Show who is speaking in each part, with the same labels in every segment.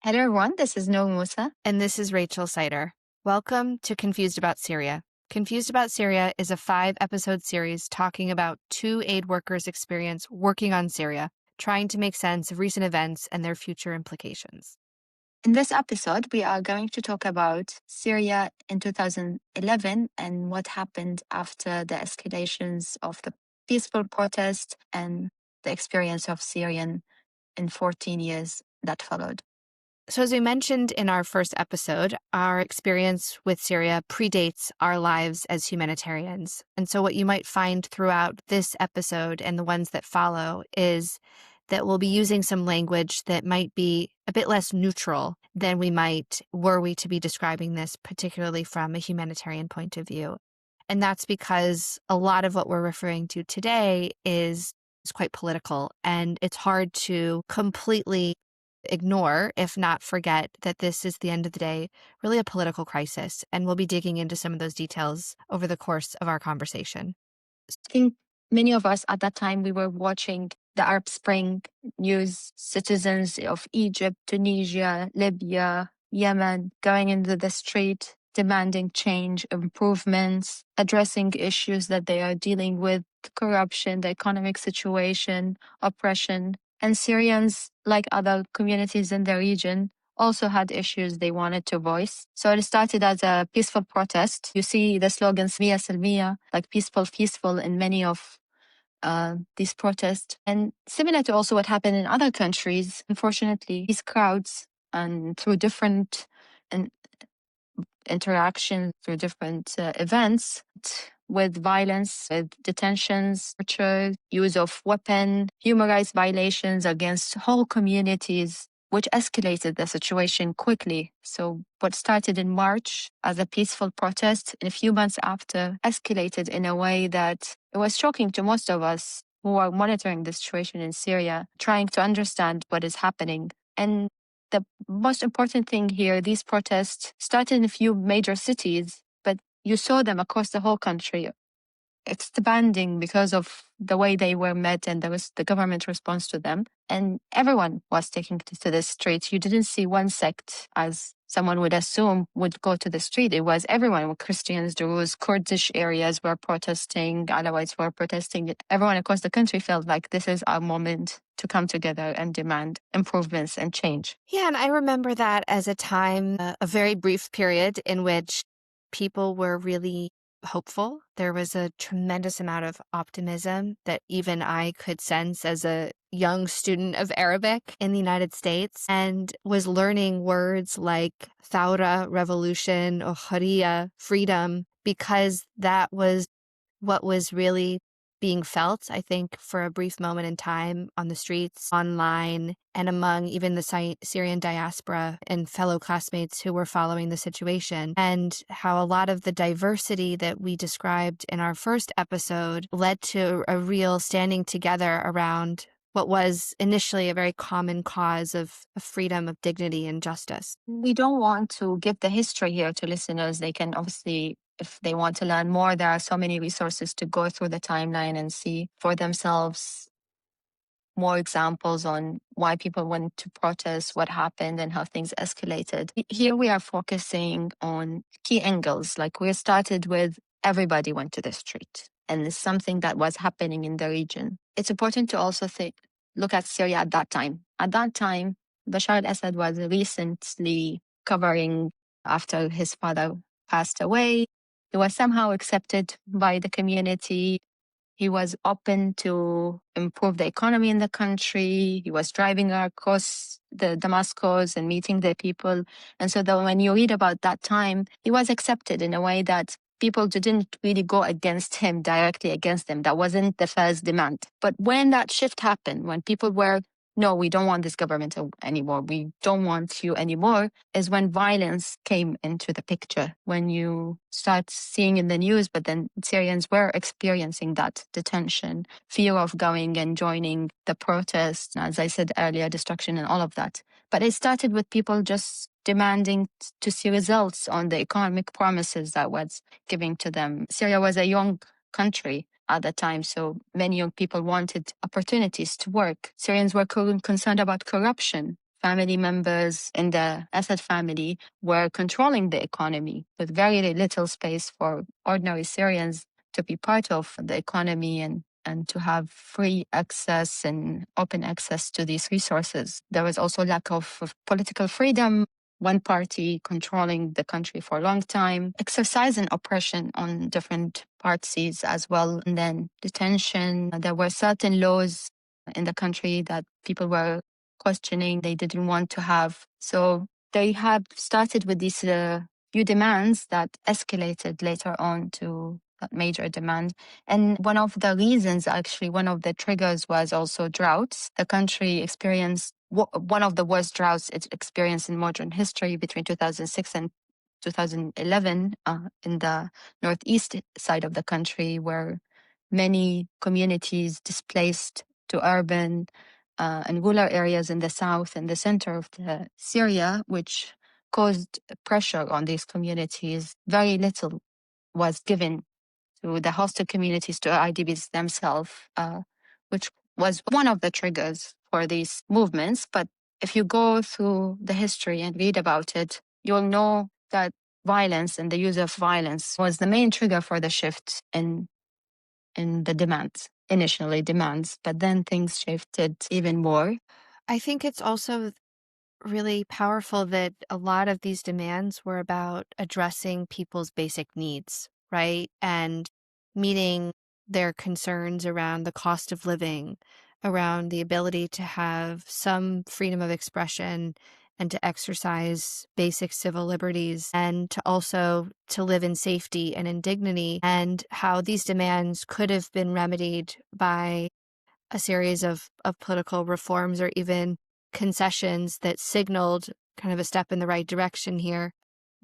Speaker 1: Hello everyone, this is Noor Musa.
Speaker 2: And this is Rachel Sider. Welcome to Confused About Syria. Confused About Syria is a 5-episode series talking about 2 aid workers' experience working on Syria, trying to make sense of recent events and their future implications.
Speaker 1: In this episode, we are going to talk about Syria in 2011 and what happened after the escalations of the peaceful protest and the experience of Syrian in 14 years that followed.
Speaker 2: So, as we mentioned in our first episode, our experience with Syria predates our lives as humanitarians. And so, what you might find throughout this episode and the ones that follow is that we'll be using some language that might be a bit less neutral than we might were we to be describing this, particularly from a humanitarian point of view. And that's because a lot of what we're referring to today is quite political, and it's hard to completely ignore, if not forget, that this is, the end of the day, really a political crisis. And we'll be digging into some of those details over the course of our conversation.
Speaker 1: I think many of us at that time, we were watching the Arab Spring news, citizens of Egypt, Tunisia, Libya, Yemen going into the street, demanding change, improvements, addressing issues that they are dealing with, corruption, the economic situation, oppression. And Syrians, like other communities in the region, also had issues they wanted to voice. So it started as a peaceful protest. You see the slogans "Mia Salmiya," like peaceful, in many of these protests. And similar to also what happened in other countries, unfortunately, these crowds and through different interactions, through different events, with violence, with detentions, torture, use of weapon, human rights violations against whole communities, which escalated the situation quickly. So what started in March as a peaceful protest, in a few months after, escalated in a way that it was shocking to most of us who are monitoring the situation in Syria, trying to understand what is happening. And the most important thing here, these protests started in a few major cities, but you saw them across the whole country, expanding because of the way they were met and there was the government response to them. And everyone was taking to the streets. You didn't see one sect, as someone would assume, would go to the street. It was everyone, Christians, Druze, Kurdish areas were protesting, Alawites were protesting. Everyone across the country felt like this is our moment to come together and demand improvements and change.
Speaker 2: Yeah, and I remember that as a time, a very brief period in which people were really hopeful. There was a tremendous amount of optimism that even I could sense as a young student of Arabic in the United States, and was learning words like thawra, revolution, or hurriya, freedom, because that was what was really being felt, I think, for a brief moment in time on the streets, online, and among even the Syrian diaspora and fellow classmates who were following the situation, and how a lot of the diversity that we described in our first episode led to a real standing together around what was initially a very common cause of freedom, of dignity, and justice.
Speaker 1: We don't want to give the history here to listeners. They can obviously, if they want to learn more, there are so many resources to go through the timeline and see for themselves more examples on why people went to protest, what happened, and how things escalated. Here we are focusing on key angles. Like we started with everybody went to the street, and it's something that was happening in the region. It's important to also look at Syria at that time. At that time, Bashar al-Assad was recently covering after his father passed away. He was somehow accepted by the community. He was open to improve the economy in the country. He was driving across the Damascus and meeting the people. And so when you read about that time, he was accepted in a way that people didn't really go against him, directly against him. That wasn't the first demand. But when that shift happened, when people were, no, we don't want this government anymore, we don't want you anymore, is when violence came into the picture. When you start seeing in the news, but then Syrians were experiencing that detention, fear of going and joining the protest, as I said earlier, destruction and all of that. But it started with people just demanding to see results on the economic promises that was giving to them. Syria was a young country at the time, so many young people wanted opportunities to work. Syrians were concerned about corruption. family members in the Assad family were controlling the economy with very little space for ordinary Syrians to be part of the economy and to have free access and open access to these resources. There was also lack of political freedom, one party controlling the country for a long time, exercising oppression on different parties as well, and then detention. There were certain laws in the country that people were questioning, they didn't want to have. So they have started with these few demands that escalated later on to that major demand. And one of the reasons, actually, one of the triggers was also droughts. The country experienced one of the worst droughts it's experienced in modern history between 2006 and 2011 in the northeast side of the country, where many communities displaced to urban and rural areas in the south and the center of Syria, which caused pressure on these communities. Very little was given to the hosted communities, to IDPs themselves, which was one of the triggers for these movements. But if you go through the history and read about it, you'll know that violence and the use of violence was the main trigger for the shift in the demands, initially demands, but then things shifted even more.
Speaker 2: I think it's also really powerful that a lot of these demands were about addressing people's basic needs, right? And meeting their concerns around the cost of living, around the ability to have some freedom of expression and to exercise basic civil liberties, and to also to live in safety and in dignity, and how these demands could have been remedied by a series of political reforms or even concessions that signaled kind of a step in the right direction here.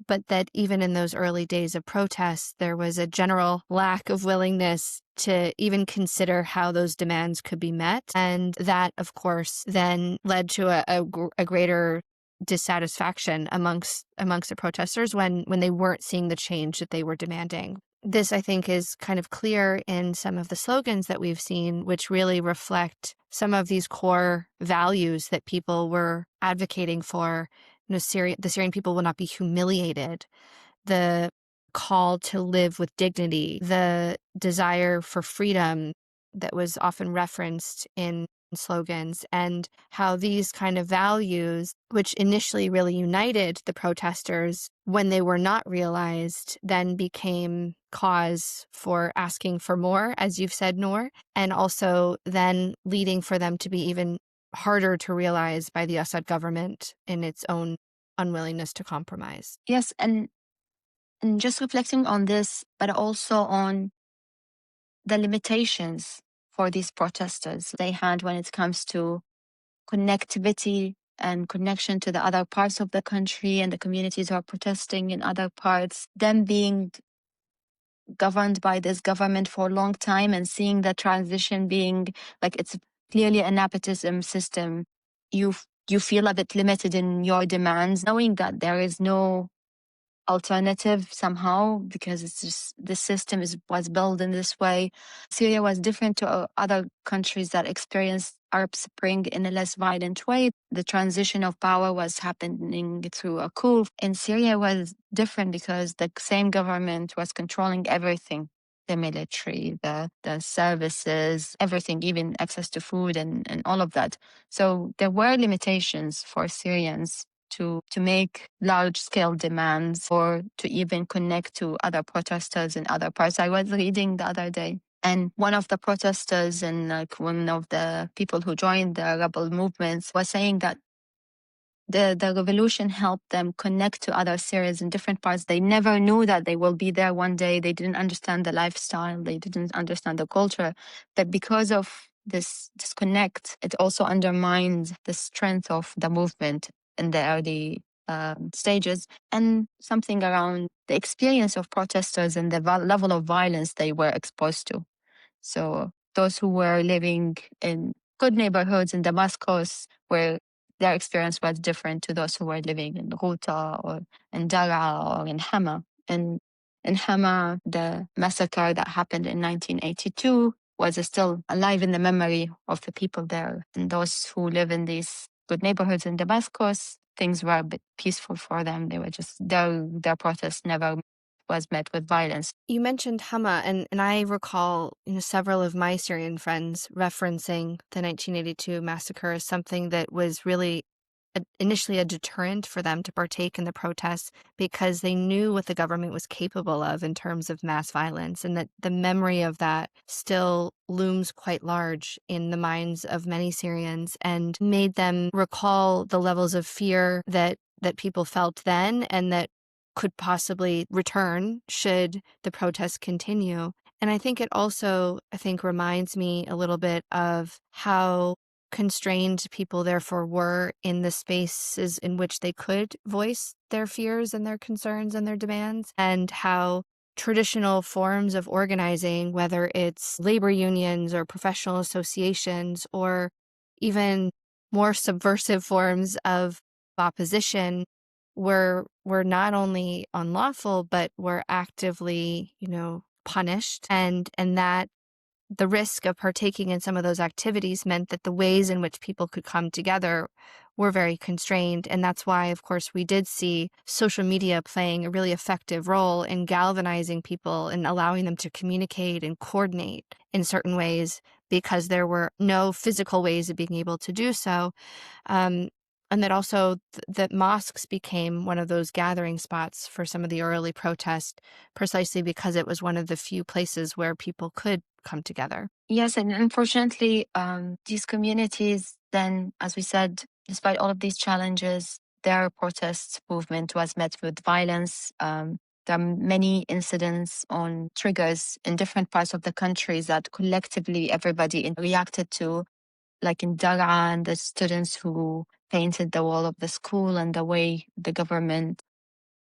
Speaker 2: But that even in those early days of protests, there was a general lack of willingness to even consider how those demands could be met. And that, of course, then led to a greater dissatisfaction amongst the protesters when they weren't seeing the change that they were demanding. This, I think, is kind of clear in some of the slogans that we've seen, which really reflect some of these core values that people were advocating for. The Syrian people will not be humiliated. The call to live with dignity, the desire for freedom that was often referenced in slogans, and how these kind of values, which initially really united the protesters when they were not realized, then became cause for asking for more, as you've said, Noor, and also then leading for them to be even harder to realize by the Assad government in its own unwillingness to compromise.
Speaker 1: Yes, and just reflecting on this, but also on the limitations for these protesters they had when it comes to connectivity and connection to the other parts of the country and the communities who are protesting in other parts, them being governed by this government for a long time and seeing the transition being like it's clearly a nepotism system. You feel a bit limited in your demands, knowing that there is no alternative somehow, because it's just the system was built in this way. Syria was different to other countries that experienced Arab Spring in a less violent way. The transition of power was happening through a coup. In Syria was different because the same government was controlling everything. The military, the services, everything, even access to food and all of that. So there were limitations for Syrians to make large-scale demands or to even connect to other protesters in other parts. I was reading the other day, and one of the protesters and one of the people who joined the rebel movements was saying that the revolution helped them connect to other Syrians in different parts. They never knew that they will be there one day. They didn't understand the lifestyle. They didn't understand the culture. But because of this disconnect, it also undermined the strength of the movement in the early stages, and something around the experience of protesters and the level of violence they were exposed to. So those who were living in good neighborhoods in Damascus, where their experience was different to those who were living in Ghouta or in Daraa or in Hama. And in Hama, the massacre that happened in 1982 was still alive in the memory of the people there. And those who live in these good neighborhoods in Damascus. Things were a bit peaceful for them. They were just, their protest never was met with violence.
Speaker 2: You mentioned Hama, and I recall, several of my Syrian friends referencing the 1982 massacre as something that was really initially a deterrent for them to partake in the protests, because they knew what the government was capable of in terms of mass violence, and that the memory of that still looms quite large in the minds of many Syrians, and made them recall the levels of fear that people felt then, and that could possibly return should the protests continue. And I think it also, reminds me a little bit of how constrained people therefore were in the spaces in which they could voice their fears and their concerns and their demands, and how traditional forms of organizing, whether it's labor unions or professional associations, or even more subversive forms of opposition, were not only unlawful, but were actively, punished, and that the risk of partaking in some of those activities meant that the ways in which people could come together were very constrained. And that's why, of course, we did see social media playing a really effective role in galvanizing people and allowing them to communicate and coordinate in certain ways, because there were no physical ways of being able to do so. And that also that mosques became one of those gathering spots for some of the early protests, precisely because it was one of the few places where people could come together.
Speaker 1: Yes, and unfortunately, these communities then, as we said, despite all of these challenges, their protest movement was met with violence. There are many incidents on triggers in different parts of the countries that collectively everybody reacted to, like in Dar'a, and the students who painted the wall of the school, and the way the government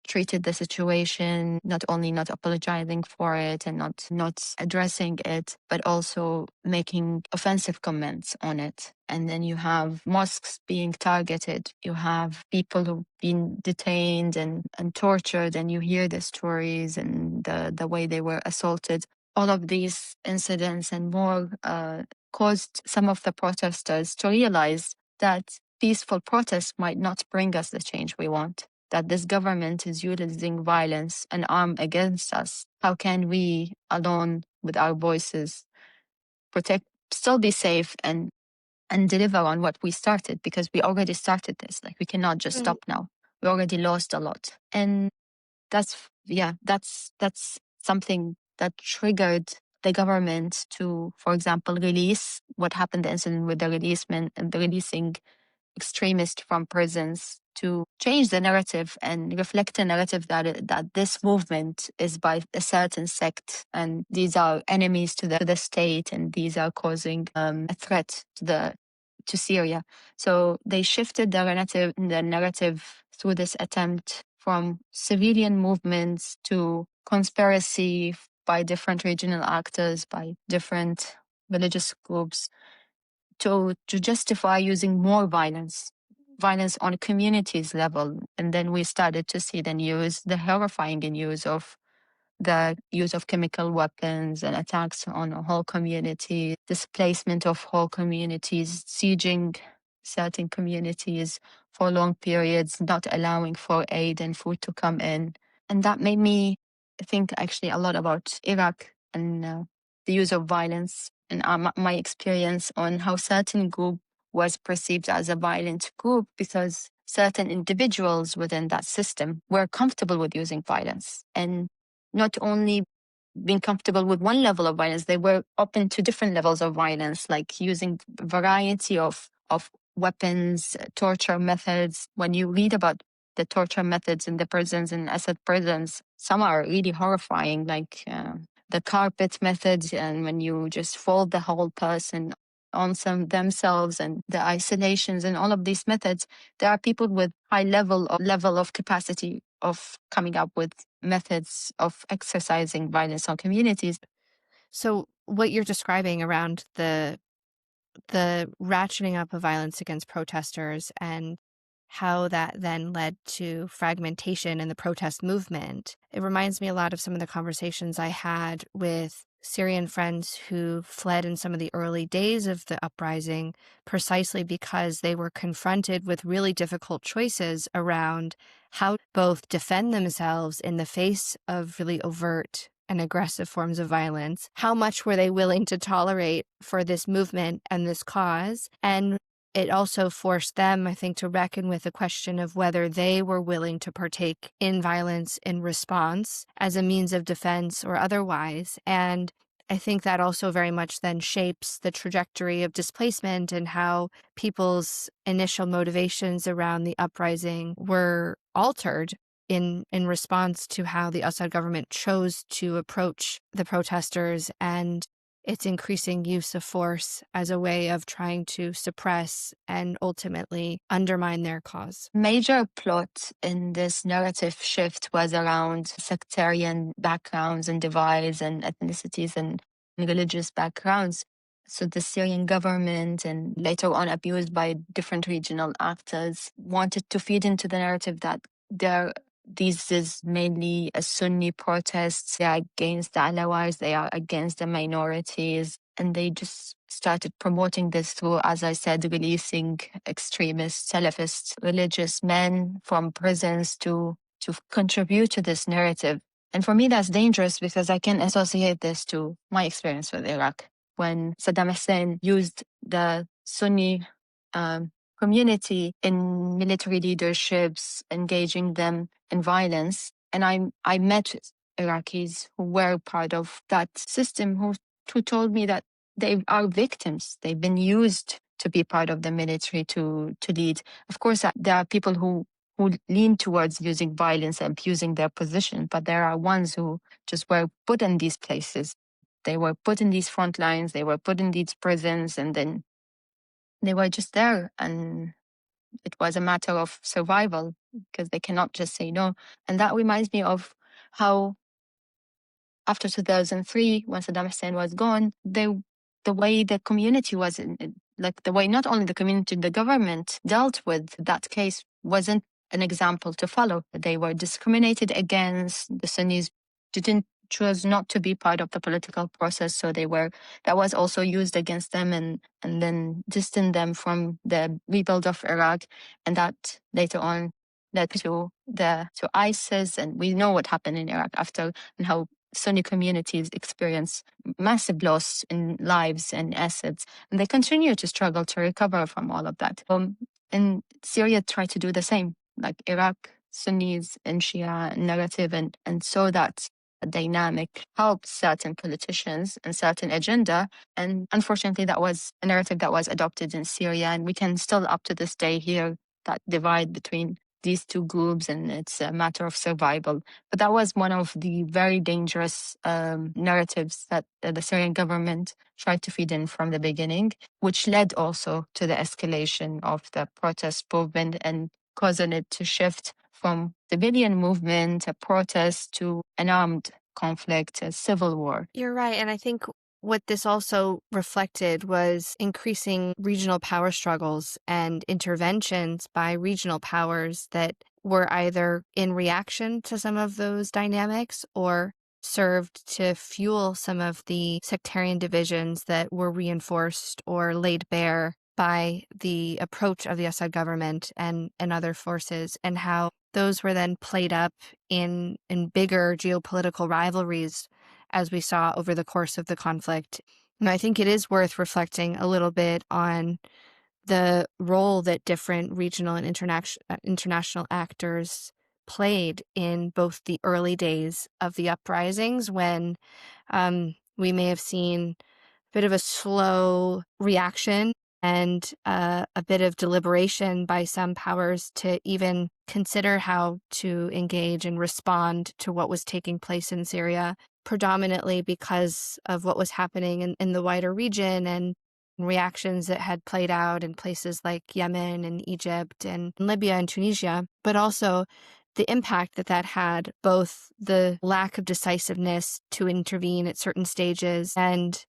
Speaker 1: treated the situation, not only not apologizing for it and not addressing it, but also making offensive comments on it. And then you have mosques being targeted. You have people who've been detained and tortured, and you hear the stories and the way they were assaulted. All of these incidents and more caused some of the protesters to realize that peaceful protests might not bring us the change we want, that this government is using violence and arm against us. How can we, alone with our voices, protect, still be safe, and deliver on what we started? Because we already started this. Like, we cannot just stop now. We already lost a lot. And that's something that triggered the government to, for example, release what happened, the incident with the releasing extremists from prisons, to change the narrative and reflect a narrative that this movement is by a certain sect, and these are enemies to the state, and these are causing a threat to Syria. So they shifted the narrative through this attempt from civilian movements to conspiracy by different regional actors, by different religious groups, to justify using more violence on communities level. And then we started to see the horrifying use of chemical weapons and attacks on a whole community, displacement of whole communities, sieging certain communities for long periods, not allowing for aid and food to come in. And that made me think actually a lot about Iraq and the use of violence, and my experience on how certain group was perceived as a violent group because certain individuals within that system were comfortable with using violence, and not only being comfortable with one level of violence, they were open to different levels of violence, like using variety of weapons, torture methods. When you read about the torture methods in the prisons, in Assad prisons, some are really horrifying, like the carpet methods, and when you just fold the whole person on themselves, and the isolations and all of these methods. There are people with high level of capacity of coming up with methods of exercising violence on communities.
Speaker 2: So what you're describing around the ratcheting up of violence against protesters, and how that then led to fragmentation in the protest movement, it reminds me a lot of some of the conversations I had with Syrian friends who fled in some of the early days of the uprising precisely because they were confronted with really difficult choices around how to both defend themselves in the face of really overt and aggressive forms of violence. How much were they willing to tolerate for this movement and this cause? And it also forced them, I think, to reckon with the question of whether they were willing to partake in violence in response as a means of defense or otherwise. And I think that also very much then shapes the trajectory of displacement and how people's initial motivations around the uprising were altered in response to how the Assad government chose to approach the protesters and its increasing use of force as a way of trying to suppress and ultimately undermine their cause.
Speaker 1: Major plot in this narrative shift was around sectarian backgrounds and divides and ethnicities and religious backgrounds. So the Syrian government, and later on abused by different regional actors, wanted to feed into the narrative that this is mainly a Sunni protest. They are against the Alawites, they are against the minorities. And they just started promoting this through, as I said, releasing extremist, Salafist religious men from prisons to contribute to this narrative. And for me, that's dangerous because I can associate this to my experience with Iraq. When Saddam Hussein used the Sunni community in military leaderships, engaging them in violence. And I met Iraqis who were part of that system who told me that they are victims. They've been used to be part of the military to lead. Of course, there are people who lean towards using violence and abusing their position, but there are ones who just were put in these places. They were put in these front lines, they were put in these prisons, and then they were just there. And it was a matter of survival because they cannot just say no. And that reminds me of how after 2003, when Saddam Hussein was gone, the way the community was, like the way not only the community, the government dealt with that case wasn't an example to follow. They were discriminated against. The Sunnis didn't chose not to be part of the political process, so that was also used against them and then distanced them from the rebuild of Iraq, and that later on led to ISIS, and we know what happened in Iraq after and how Sunni communities experience massive loss in lives and assets, and they continue to struggle to recover from all of that. And Syria tried to do the same, like Iraq, Sunnis and Shia narrative, and so that dynamic helped certain politicians and certain agenda. And unfortunately, that was a narrative that was adopted in Syria, and we can still up to this day hear that divide between these two groups, and it's a matter of survival. But that was one of the very dangerous narratives that the Syrian government tried to feed in from the beginning, which led also to the escalation of the protest movement and causing it to shift from civilian movement, a protest, to an armed conflict, a civil war.
Speaker 2: You're right. And I think what this also reflected was increasing regional power struggles and interventions by regional powers that were either in reaction to some of those dynamics or served to fuel some of the sectarian divisions that were reinforced or laid bare by the approach of the Assad government and other forces, and how those were then played up in bigger geopolitical rivalries as we saw over the course of the conflict. And I think it is worth reflecting a little bit on the role that different regional and international actors played in both the early days of the uprisings, when we may have seen a bit of a slow reaction and a bit of deliberation by some powers to even consider how to engage and respond to what was taking place in Syria, predominantly because of what was happening in the wider region and reactions that had played out in places like Yemen and Egypt and Libya and Tunisia, but also the impact that had, both the lack of decisiveness to intervene at certain stages and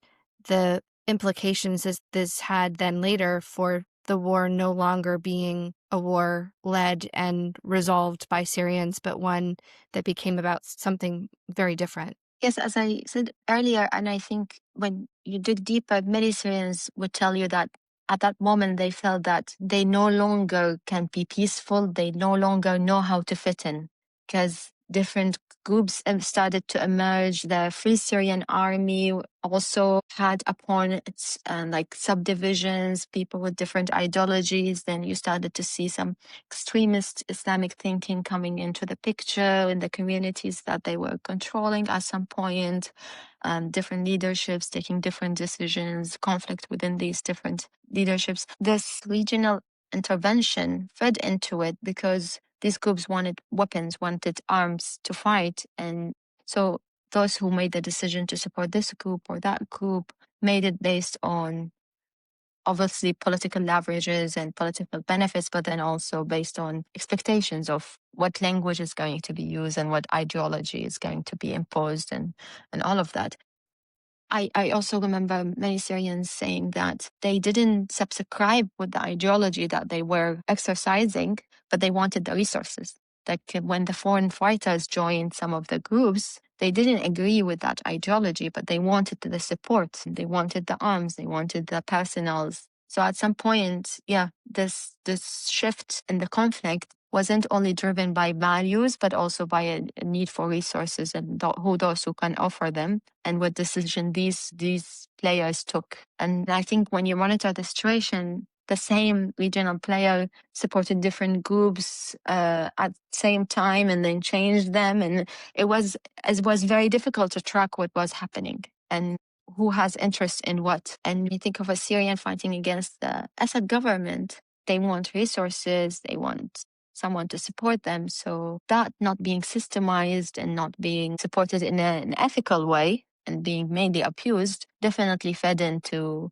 Speaker 2: the implications as this had then later for the war no longer being a war led and resolved by Syrians, but one that became about something very different.
Speaker 1: Yes, as I said earlier, and I think when you dig deeper, many Syrians would tell you that at that moment they felt that they no longer can be peaceful. They no longer know how to fit in because different groups have started to emerge. The Free Syrian Army also had upon its like subdivisions, people with different ideologies. Then you started to see some extremist Islamic thinking coming into the picture in the communities that they were controlling at some point, different leaderships taking different decisions, conflict within these different leaderships. This regional intervention fed into it because these groups wanted weapons, wanted arms to fight. And so those who made the decision to support this group or that group made it based on obviously political leverages and political benefits, but then also based on expectations of what language is going to be used and what ideology is going to be imposed and all of that. I also remember many Syrians saying that they didn't subscribe with the ideology that they were exercising, but they wanted the resources. Like when the foreign fighters joined some of the groups, they didn't agree with that ideology, but they wanted the support. They wanted the arms. They wanted the personnels. So at some point, yeah, this shift in the conflict wasn't only driven by values, but also by a need for resources and who those who can offer them and what decision these players took. And I think when you monitor the situation, the same regional player supported different groups at the same time and then changed them. And it was very difficult to track what was happening and who has interest in what. And you think of a Syrian fighting against the Assad government. They want resources, they want someone to support them. So that not being systemized and not being supported in an ethical way and being mainly abused definitely fed into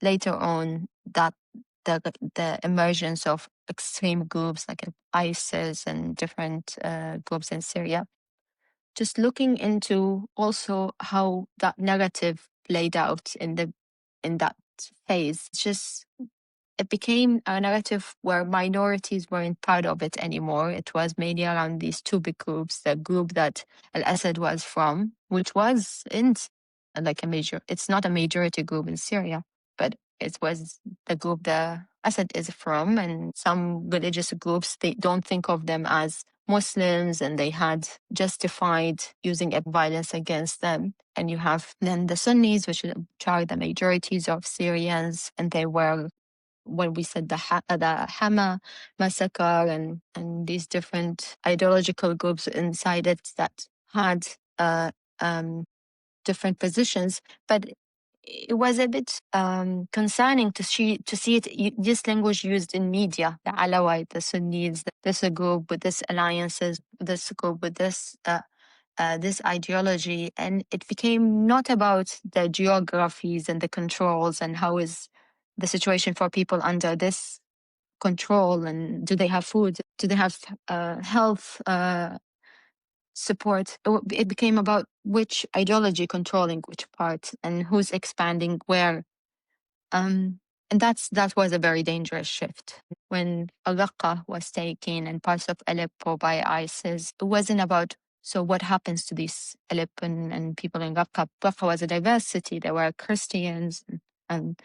Speaker 1: later on that the emergence of extreme groups like ISIS and different groups in Syria. Just looking into also how that narrative played out in that phase, just it became a narrative where minorities weren't part of it anymore. It was mainly around these two big groups, the group that al-Assad was from, which wasn't like a major, it's not a majority group in Syria, but it was the group the Assad is from. And some religious groups, they don't think of them as Muslims and they had justified using violence against them. And you have then the Sunnis, which are the majorities of Syrians, and they were when we said the Hama massacre and these different ideological groups inside it that had different positions, but it was a bit concerning to see this language used in media. The Alawite, the Sunnis, this group with this alliances, this group with this ideology, and it became not about the geographies and the controls and how is the situation for people under this control and do they have food, do they have health support. It became about which ideology controlling which part and who's expanding where. And that was a very dangerous shift. When Al-Raqqa was taken and parts of Aleppo by ISIS, it wasn't about, so what happens to these Aleppo and people in Raqqa? Raqqa was a diversity. There were Christians and,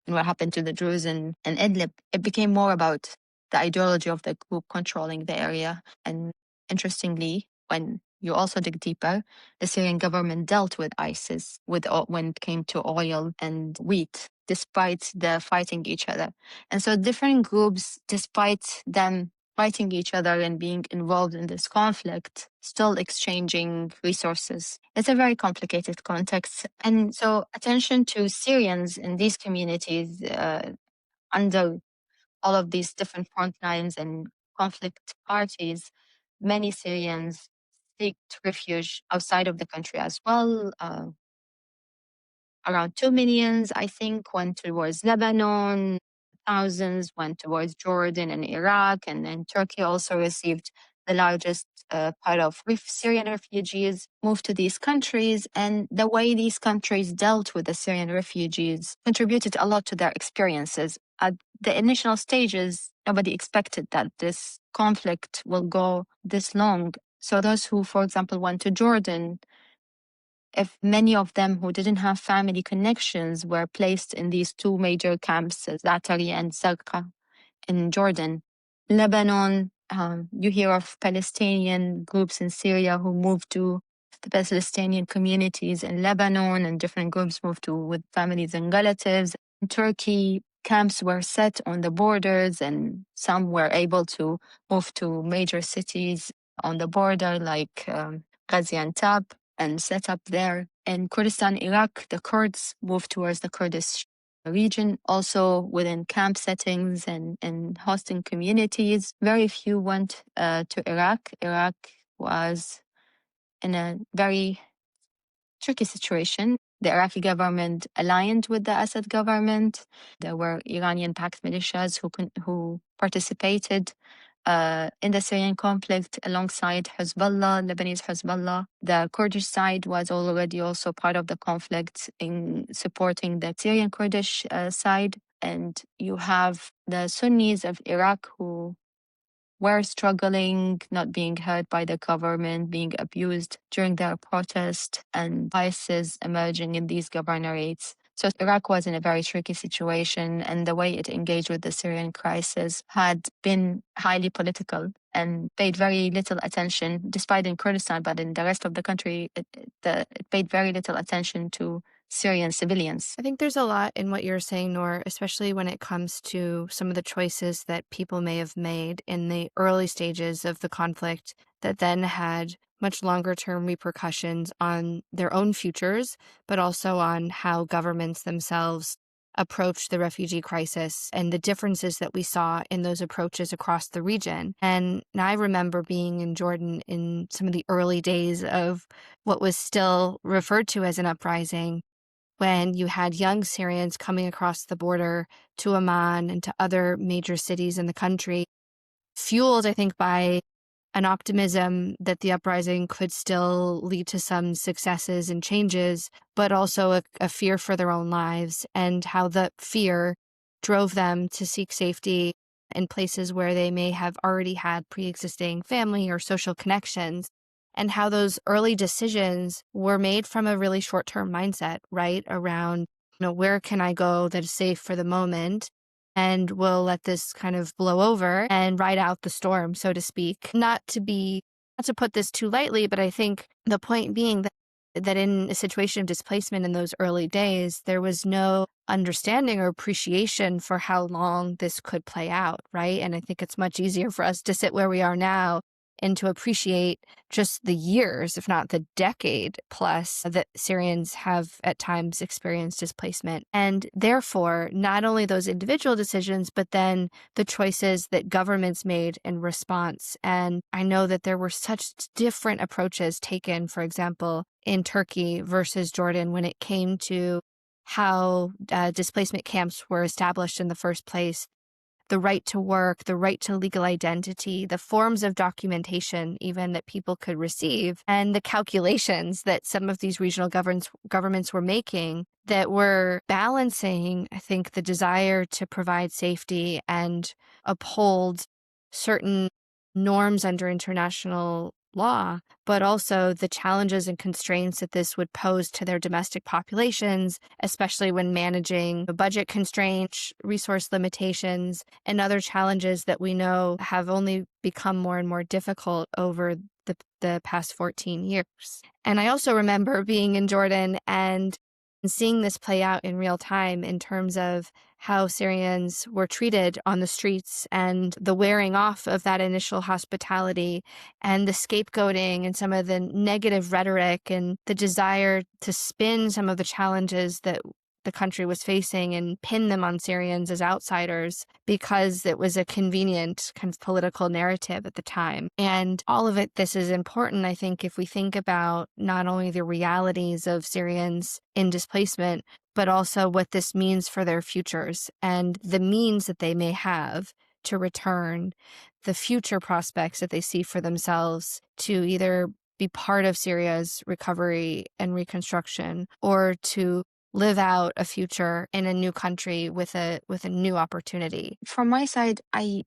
Speaker 1: and what happened to the Druze and Idlib. It became more about the ideology of the group controlling the area. And interestingly, when you also dig deeper, the Syrian government dealt with ISIS when it came to oil and wheat, despite the fighting each other. And so different groups, despite them fighting each other and being involved in this conflict, still exchanging resources. It's a very complicated context. And so attention to Syrians in these communities under all of these different front lines and conflict parties, many Syrians seeked refuge outside of the country as well. Around 2 million, I think, went towards Lebanon. Thousands went towards Jordan and Iraq. And then Turkey also received the largest part of Syrian refugees moved to these countries. And the way these countries dealt with the Syrian refugees contributed a lot to their experiences. At the initial stages, nobody expected that this conflict will go this long. So those who, for example, went to Jordan if many of them who didn't have family connections were placed in these two major camps, Zaatari and Zarqa, in Jordan. Lebanon, you hear of Palestinian groups in Syria who moved to the Palestinian communities in Lebanon, and different groups moved to with families and relatives. In Turkey, camps were set on the borders, and some were able to move to major cities on the border, like Gaziantep, and set up there. In Kurdistan, Iraq, the Kurds moved towards the Kurdish region, also within camp settings and hosting communities. Very few went to Iraq. Iraq was in a very tricky situation. The Iraqi government aligned with the Assad government. There were Iranian-backed militias who participated in the Syrian conflict alongside Hezbollah, Lebanese Hezbollah. The Kurdish side was already also part of the conflict in supporting the Syrian Kurdish side. And you have the Sunnis of Iraq who were struggling, not being heard by the government, being abused during their protest, and biases emerging in these governorates. So Iraq was in a very tricky situation, and the way it engaged with the Syrian crisis had been highly political and paid very little attention, despite in Kurdistan, but in the rest of the country, it paid very little attention to Syrian civilians.
Speaker 2: I think there's a lot in what you're saying, Noor, especially when it comes to some of the choices that people may have made in the early stages of the conflict that then had much longer term repercussions on their own futures, but also on how governments themselves approach the refugee crisis and the differences that we saw in those approaches across the region. And I remember being in Jordan in some of the early days of what was still referred to as an uprising, when you had young Syrians coming across the border to Amman and to other major cities in the country, fueled, I think, by an optimism that the uprising could still lead to some successes and changes, but also a fear for their own lives, and how the fear drove them to seek safety in places where they may have already had pre-existing family or social connections, and how those early decisions were made from a really short-term mindset, right? Around, where can I go that is safe for the moment? And we'll let this kind of blow over and ride out the storm, so to speak. Not to put this too lightly, but I think the point being that in a situation of displacement in those early days, there was no understanding or appreciation for how long this could play out, right? And I think it's much easier for us to sit where we are now and to appreciate just the years, if not the decade plus, that Syrians have at times experienced displacement. And therefore, not only those individual decisions, but then the choices that governments made in response. And I know that there were such different approaches taken, for example, in Turkey versus Jordan when it came to how displacement camps were established in the first place, the right to work, the right to legal identity, the forms of documentation even that people could receive, and the calculations that some of these regional governments were making that were balancing, I think, the desire to provide safety and uphold certain norms under international law, but also the challenges and constraints that this would pose to their domestic populations, especially when managing budget constraints, resource limitations, and other challenges that we know have only become more and more difficult over the past 14 years. And I also remember being in Jordan and seeing this play out in real time in terms of how Syrians were treated on the streets and the wearing off of that initial hospitality and the scapegoating and some of the negative rhetoric and the desire to spin some of the challenges that the country was facing and pin them on Syrians as outsiders because it was a convenient kind of political narrative at the time. And all of this is important, I think, if we think about not only the realities of Syrians in displacement, but also what this means for their futures and the means that they may have to return, the future prospects that they see for themselves to either be part of Syria's recovery and reconstruction or to live out a future in a new country with a new opportunity.
Speaker 1: From my side, I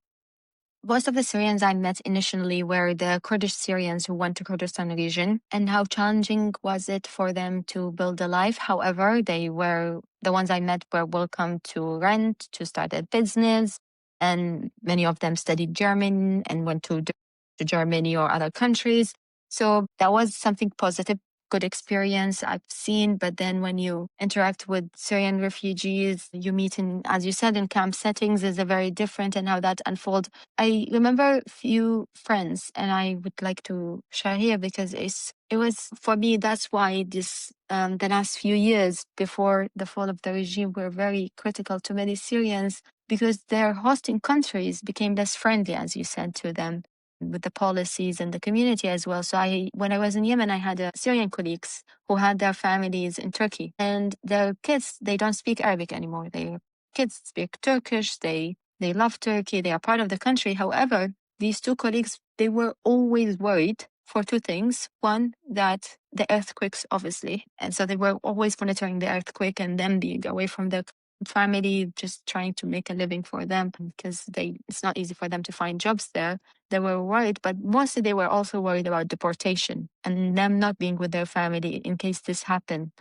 Speaker 1: most of the Syrians I met initially were the Kurdish Syrians who went to Kurdistan region, and how challenging was it for them to build a life. However, the ones I met were welcome to rent, to start a business, and many of them studied German and went to Germany or other countries. So that was something positive, good experience I've seen. But then when you interact with Syrian refugees, you meet in, as you said, in camp settings is a very different, and how that unfolds. I remember a few friends, and I would like to share here because it was for me. That's why the last few years before the fall of the regime were very critical to many Syrians, because their hosting countries became less friendly, as you said, to them, with the policies and the community as well. So when I was in Yemen, I had Syrian colleagues who had their families in Turkey, and their kids, they don't speak Arabic anymore. Their kids speak Turkish. They love Turkey. They are part of the country. However, these two colleagues, they were always worried for two things. One, that the earthquakes, obviously. And so they were always monitoring the earthquake and them being away from their family, just trying to make a living for them, because it's not easy for them to find jobs there. They were worried, but mostly they were also worried about deportation and them not being with their family in case this happened.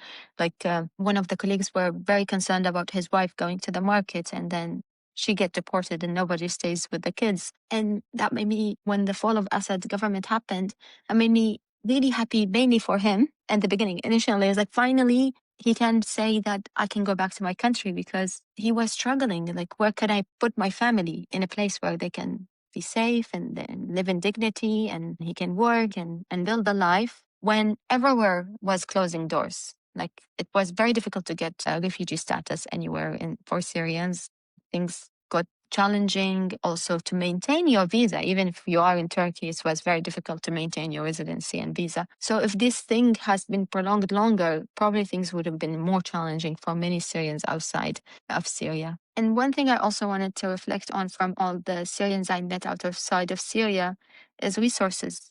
Speaker 1: Like one of the colleagues were very concerned about his wife going to the market and then she get deported and nobody stays with the kids. And that made me, when the fall of Assad's government happened, it made me really happy, mainly for him at the beginning. Initially, I was like, finally, he can say that I can go back to my country, because he was struggling. Like, where can I put my family in a place where they can be safe and then live in dignity, and he can work and build a life when everywhere was closing doors. Like, it was very difficult to get refugee status anywhere for Syrians. Things got challenging also to maintain your visa. Even if you are in Turkey, it was very difficult to maintain your residency and visa. So if this thing has been prolonged longer, probably things would have been more challenging for many Syrians outside of Syria. And one thing I also wanted to reflect on from all the Syrians I met outside of Syria is resources.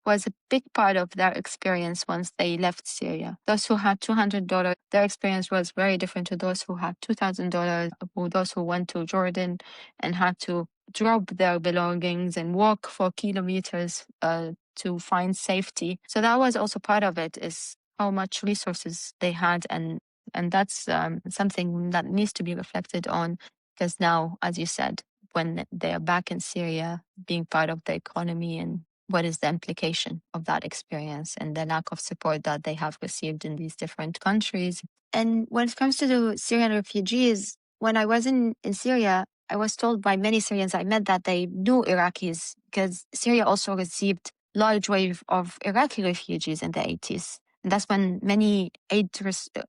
Speaker 1: Was a big part of their experience once they left Syria. Those who had $200, their experience was very different to those who had $2,000, or those who went to Jordan and had to drop their belongings and walk for kilometers to find safety. So that was also part of it, is how much resources they had. And that's something that needs to be reflected on, because now, as you said, when they are back in Syria, being part of the economy, and what is the implication of that experience and the lack of support that they have received in these different countries. And when it comes to the Syrian refugees, when I was in Syria, I was told by many Syrians I met that they knew Iraqis, because Syria also received large wave of Iraqi refugees in the 80s. And that's when many aid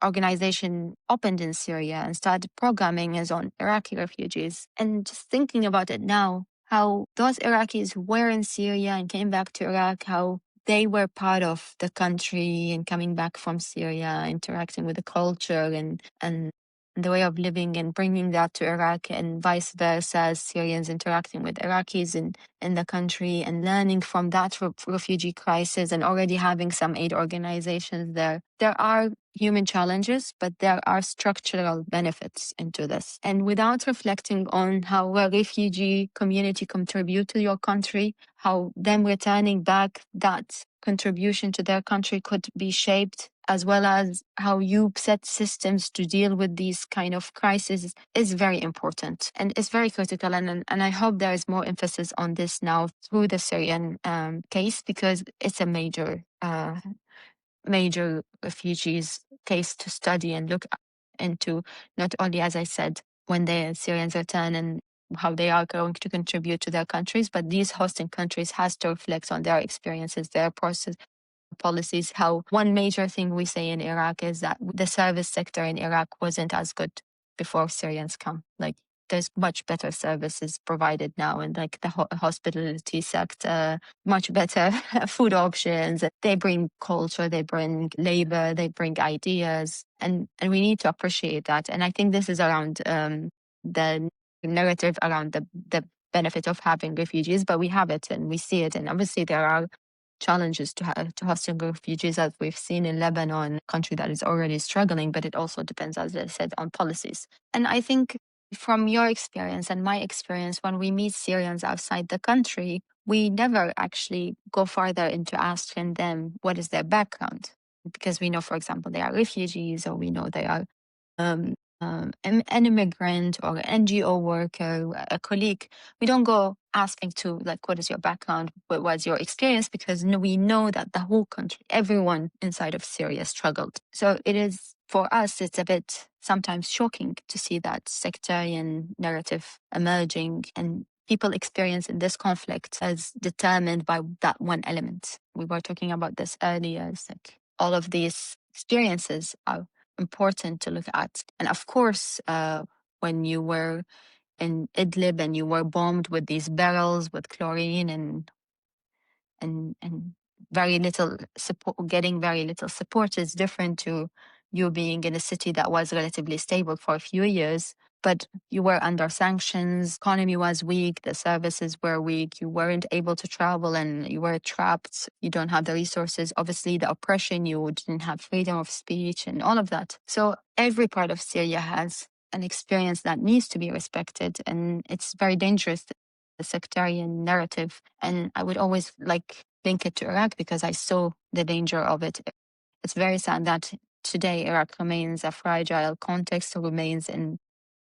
Speaker 1: organizations opened in Syria and started programming as on Iraqi refugees. And just thinking about it now, how those Iraqis who were in Syria and came back to Iraq, how they were part of the country and coming back from Syria, interacting with the culture and the way of living, and bringing that to Iraq, and vice versa, as Syrians interacting with Iraqis in the country and learning from that refugee crisis, and already having some aid organizations there. There are human challenges, but there are structural benefits into this. And without reflecting on how a refugee community contribute to your country, how them returning back, that contribution to their country could be shaped, as well as how you set systems to deal with these kind of crises, is very important and it's very critical. And I hope there is more emphasis on this now through the Syrian case, because it's a major refugees case to study and look into, not only, as I said, when the Syrians return and how they are going to contribute to their countries, but these hosting countries has to reflect on their experiences, their process, policies. How one major thing we say in Iraq is that the service sector in Iraq wasn't as good before Syrians come. Like, there's much better services provided now, and like the hospitality sector, much better food options. They bring culture, they bring labor, they bring ideas, and we need to appreciate that. And I think this is around the narrative around the benefit of having refugees, but we have it and we see it, and obviously there are challenges to hosting refugees, as we've seen in Lebanon, a country that is already struggling, but it also depends, as I said, on policies. And I think from your experience and my experience, when we meet Syrians outside the country, we never actually go farther into asking them what is their background. Because we know, for example, they are refugees, or we know they are um, an immigrant or an NGO worker, a colleague. We don't go asking to, like, what is your background? What was your experience? Because we know that the whole country, everyone inside of Syria struggled. So it is, for us, it's a bit sometimes shocking to see that sectarian narrative emerging and people experiencing this conflict as determined by that one element. We were talking about this earlier. It's like all of these experiences are important to look at. And of course, when you were in Idlib and you were bombed with these barrels with chlorine and very little support, getting very little support is different to you being in a city that was relatively stable for a few years, but you were under sanctions, economy was weak, the services were weak, you weren't able to travel and you were trapped, you don't have the resources, obviously the oppression, you didn't have freedom of speech and all of that. So every part of Syria has an experience that needs to be respected, and it's very dangerous, the sectarian narrative. And I would always like link it to Iraq because I saw the danger of it. It's very sad that today Iraq remains a fragile context, remains in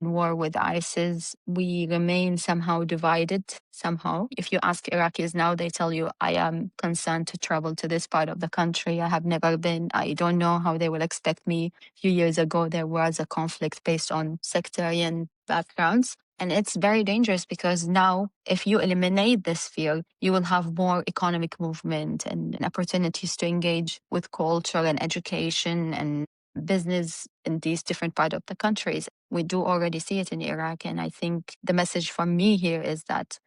Speaker 1: war with ISIS. We remain somehow divided, somehow. If you ask Iraqis now, they tell you, I am concerned to travel to this part of the country. I have never been. I don't know how they will expect me. A few years ago, there was a conflict based on sectarian backgrounds. And it's very dangerous because now, if you eliminate this fear, you will have more economic movement and opportunities to engage with culture and education and business in these different parts of the countries. We do already see it in Iraq. And I think the message from me here is that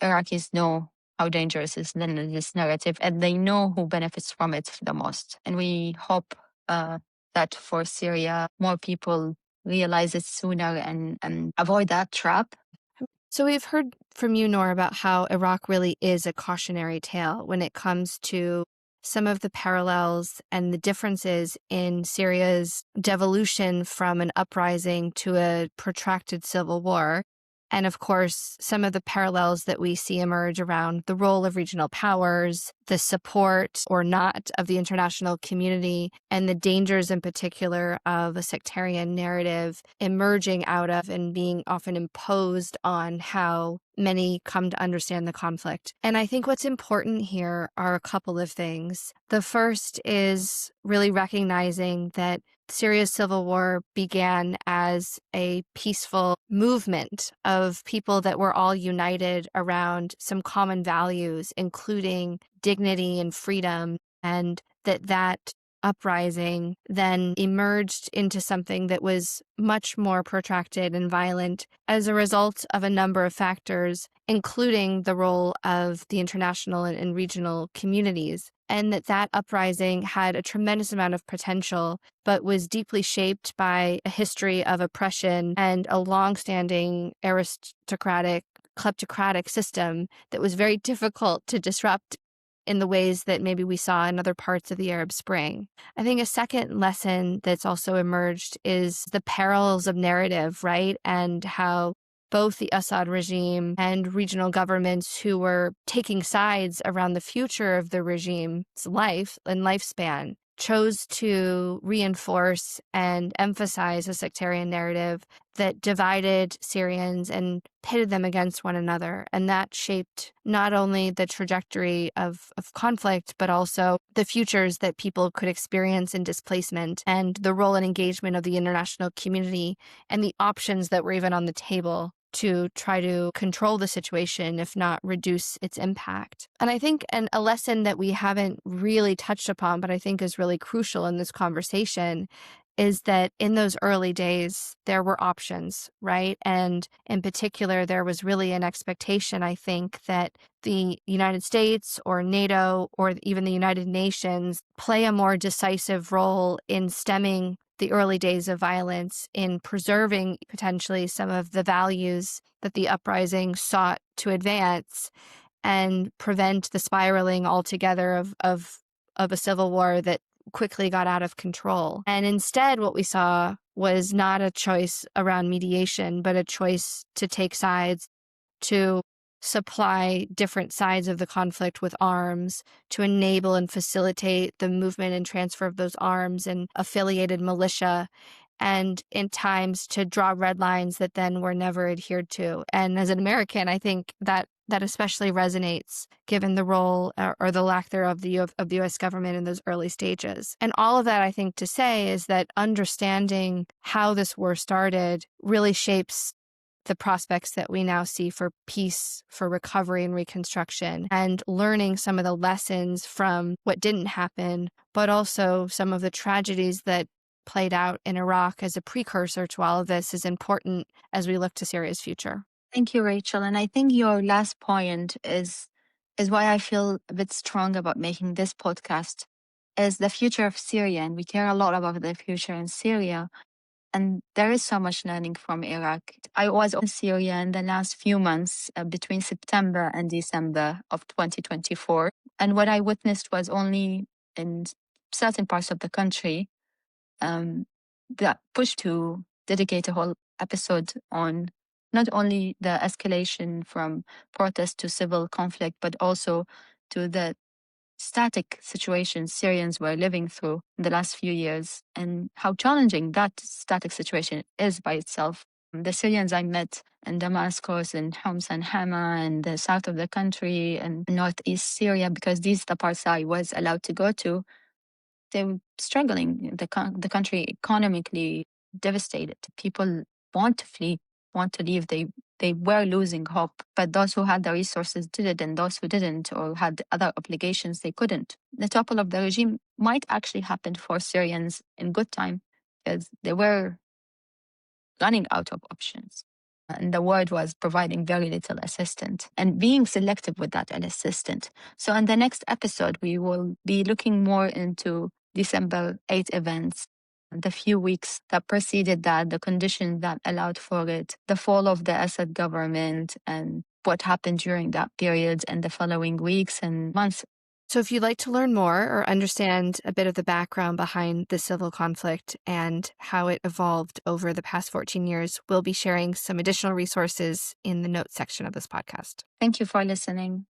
Speaker 1: Iraqis know how dangerous is this narrative, and they know who benefits from it the most. And we hope that for Syria, more people realize it sooner and avoid that trap.
Speaker 2: So we've heard from you, Noor, about how Iraq really is a cautionary tale when it comes to some of the parallels and the differences in Syria's devolution from an uprising to a protracted civil war. And of course, some of the parallels that we see emerge around the role of regional powers, the support or not of the international community, and the dangers in particular of a sectarian narrative emerging out of and being often imposed on how many come to understand the conflict. And I think what's important here are a couple of things. The first is really recognizing that Syria's civil war began as a peaceful movement of people that were all united around some common values, including dignity and freedom, and that uprising then emerged into something that was much more protracted and violent as a result of a number of factors, including the role of the international and regional communities. And that uprising had a tremendous amount of potential, but was deeply shaped by a history of oppression and a longstanding aristocratic, kleptocratic system that was very difficult to disrupt in the ways that maybe we saw in other parts of the Arab Spring. I think a second lesson that's also emerged is the perils of narrative, right? And how both the Assad regime and regional governments who were taking sides around the future of the regime's life and lifespan chose to reinforce and emphasize a sectarian narrative that divided Syrians and pitted them against one another. And that shaped not only the trajectory of conflict, but also the futures that people could experience in displacement and the role and engagement of the international community and the options that were even on the table to try to control the situation, if not reduce its impact. And I think a lesson that we haven't really touched upon, but I think is really crucial in this conversation, is that in those early days, there were options, right? And in particular, there was really an expectation, I think, that the United States or NATO or even the United Nations play a more decisive role in stemming the early days of violence, in preserving potentially some of the values that the uprising sought to advance and prevent the spiraling altogether of a civil war that quickly got out of control. And instead, what we saw was not a choice around mediation, but a choice to take sides, to supply different sides of the conflict with arms, to enable and facilitate the movement and transfer of those arms and affiliated militia, and in times to draw red lines that then were never adhered to. And as an American, I think that especially resonates given the role or the lack thereof of the U.S. government in those early stages. And all of that, I think, to say is that understanding how this war started really shapes the prospects that we now see for peace, for recovery and reconstruction, and learning some of the lessons from what didn't happen, but also some of the tragedies that played out in Iraq as a precursor to all of this is important as we look to Syria's future.
Speaker 1: Thank you, Rachel. And I think your last point is why I feel a bit strong about making this podcast, is the future of Syria. And we care a lot about the future in Syria. And there is so much learning from Iraq. I was in Syria in the last few months between September and December of 2024. And what I witnessed was only in certain parts of the country that push to dedicate a whole episode on not only the escalation from protest to civil conflict, but also to the static situation Syrians were living through in the last few years and how challenging that static situation is by itself. The Syrians I met in Damascus and Homs and Hama and the south of the country and northeast Syria, because these are the parts I was allowed to go to, they were struggling. The country economically devastated. People want to flee, want to leave. They were losing hope. But those who had the resources did it, and those who didn't or had other obligations, they couldn't. The topple of the regime might actually happen for Syrians in good time because they were running out of options. And the world was providing very little assistance and being selective with that assistance. So in the next episode, we will be looking more into December 8 events, the few weeks that preceded that, the conditions that allowed for it, the fall of the Assad government, and what happened during that period and the following weeks and months.
Speaker 2: So if you'd like to learn more or understand a bit of the background behind the civil conflict and how it evolved over the past 14 years, we'll be sharing some additional resources in the notes section of this podcast.
Speaker 1: Thank you for listening.